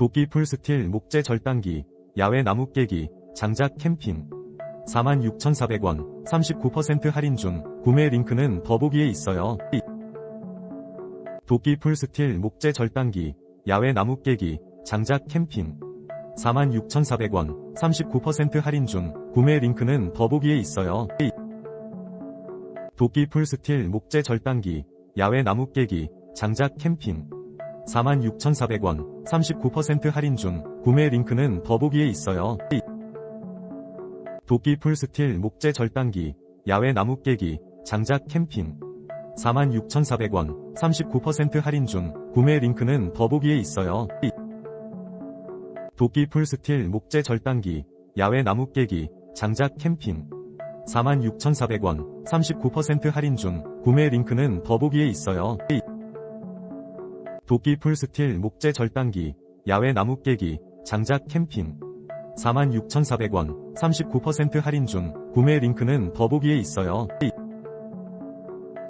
도끼 풀스틸 목재 절단기, 야외 나무 깨기, 장작 캠핑. 46,400원, 39% 할인 중. 구매 링크는 더보기에 있어요. 도끼 풀스틸 목재 절단기, 야외 나무 깨기, 장작 캠핑. 46,400원, 39% 할인 중. 구매 링크는 더보기에 있어요. 도끼 풀스틸 목재 절단기, 야외 나무 깨기, 장작 캠핑. 46,400원, 39% 할인 중. 구매 링크는 더보기에 있어요. 도끼 풀스틸 목재 절단기, 야외 나무 깨기, 장작 캠핑. 46,400원, 39% 할인 중. 구매 링크는 더보기에 있어요. 도끼 풀스틸 목재 절단기, 야외 나무 깨기, 장작 캠핑. 46,400원, 39% 할인 중. 구매 링크는 더보기에 있어요. 도끼 풀스틸 목재 절단기, 야외 나무 깨기, 장작 캠핑. 46,400원, 39% 할인 중. 구매 링크는 더보기에 있어요.